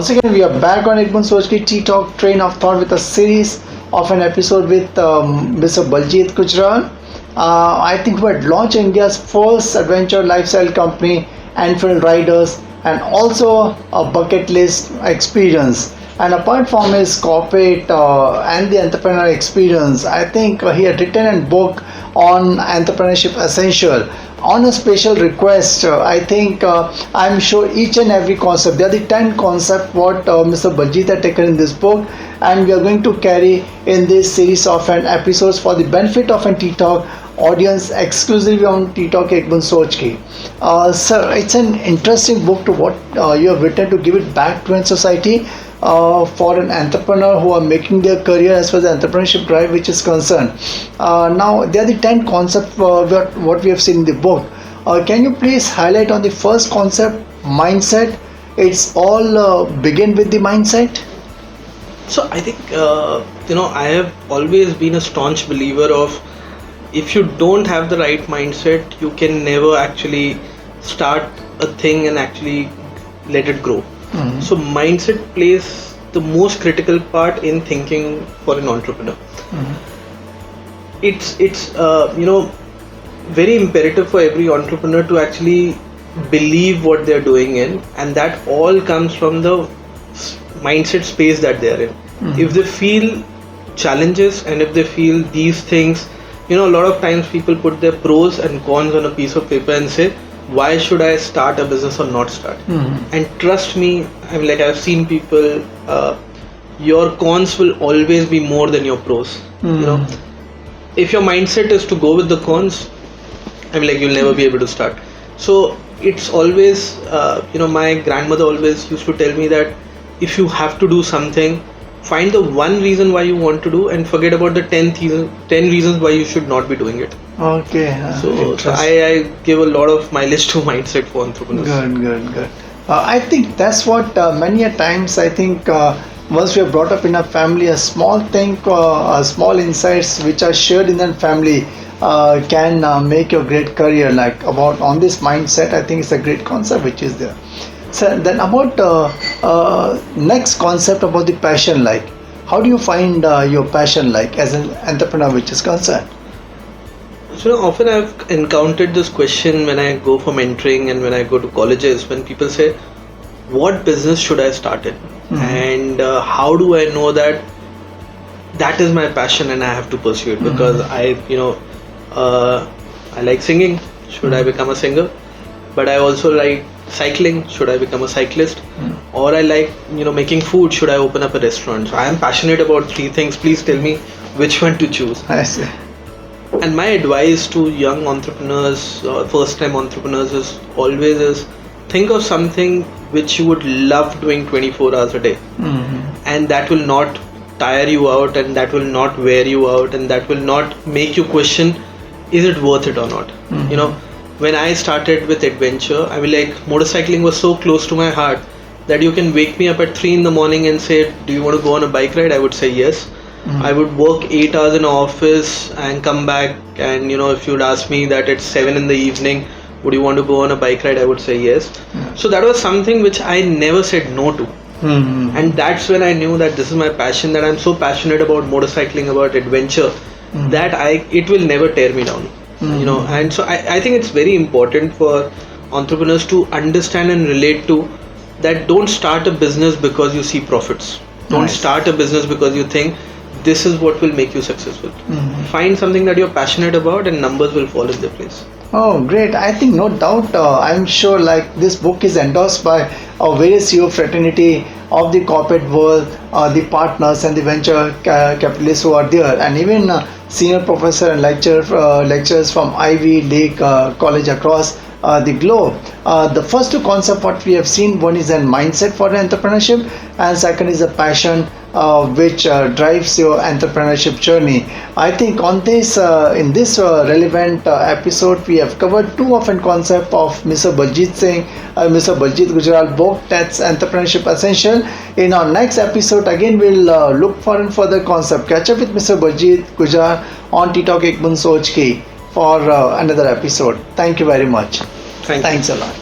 once again we are back on Boond Soch Tea Talk Train of Thought with a series of an episode with Mr. Baljeet Gujral. I think we had launched India's first adventure lifestyle company, Enfield Riders, and also a bucket list experience. And apart from his corporate and the entrepreneur experience, I think he had written a book on entrepreneurship essential. On a special request, I think I'm sure each and every concept, there are the 10 concepts what Mr. Baljeet had taken in this book, and we are going to carry in this series of an episodes for the benefit of an Tea Talk audience exclusively on Tea Talk Boond Soch. Sir, it's an interesting book to what you have written to give it back to society. For an entrepreneur who are making their career as far as the entrepreneurship drive which is concerned. Now there are the 10 concepts what we have seen in the book. Can you please highlight on the first concept, mindset? It's all begin with the mindset. So I think I have always been a staunch believer of, if you don't have the right mindset, you can never actually start a thing and actually let it grow. Mm-hmm. So mindset plays the most critical part in thinking for an entrepreneur. Mm-hmm. It's very imperative for every entrepreneur to actually believe what they're doing in, and that all comes from the mindset space that they're in. Mm-hmm. If they feel challenges and if they feel these things, a lot of times people put their pros and cons on a piece of paper and say, why should I start a business or not start? Mm-hmm. And trust me, I've seen people, your cons will always be more than your pros. Mm-hmm. If your mindset is to go with the cons, you'll never be able to start. So it's always, my grandmother always used to tell me that if you have to do something, find the one reason why you want to do and forget about the 10 reasons why you should not be doing it. Okay. So I give a lot of mileage to mindset for entrepreneurs. Good. I think that's what many a times I think once we are brought up in a family, a small thing, small insights which are shared in that family can make your great career. Like about on this mindset, I think it's a great concept which is there. So then about next concept about the passion, like how do you find your passion like as an entrepreneur which is concerned? So often I've encountered this question when I go for mentoring and when I go to colleges, when people say, what business should I start in? Mm-hmm. And how do I know that is my passion and I have to pursue it? Mm-hmm. Because I like singing, should I become a singer? But I also like cycling, should I become a cyclist? Mm-hmm. Or I like making food, should I open up a restaurant? So I am passionate about 3 things. Please tell me which one to choose. I see. And my advice to young entrepreneurs or first time entrepreneurs is always think of something which you would love doing 24 hours a day. Mm-hmm. And that will not tire you out, and that will not wear you out, and that will not make you question, is it worth it or not? Mm-hmm. When I started with adventure, motorcycling was so close to my heart that you can wake me up at 3 a.m. and say, do you want to go on a bike ride? I would say yes. Mm-hmm. I would work 8 hours in an office and come back, and if you'd ask me that it's 7 p.m, would you want to go on a bike ride? I would say yes. Mm-hmm. So that was something which I never said no to. Mm-hmm. And that's when I knew that this is my passion, that I'm so passionate about motorcycling, about adventure, mm-hmm. that it will never tear me down. Mm-hmm. And so I think it's very important for entrepreneurs to understand and relate to that. Don't start a business because you see profits. Don't Nice. Start a business because you think this is what will make you successful. Mm-hmm. Find something that you're passionate about and numbers will fall in their place. Oh, great. I think no doubt, I'm sure like this book is endorsed by various CEO fraternity of the corporate world, the partners and the venture capitalists who are there, and even senior professor and lecturers from Ivy League college across the globe. The first 2 concepts what we have seen, one is a mindset for entrepreneurship, and second is a passion which drives your entrepreneurship journey. I think on this in this relevant episode we have covered 2 often concepts of Mr. Baljeet Gujral book, that's Entrepreneurship Essential. In our next episode again we'll look for a further concept. Catch up with Mr. Baljeet Gujral on Tea Talk Boond Soch for another episode. Thank you very much. Thanks a lot.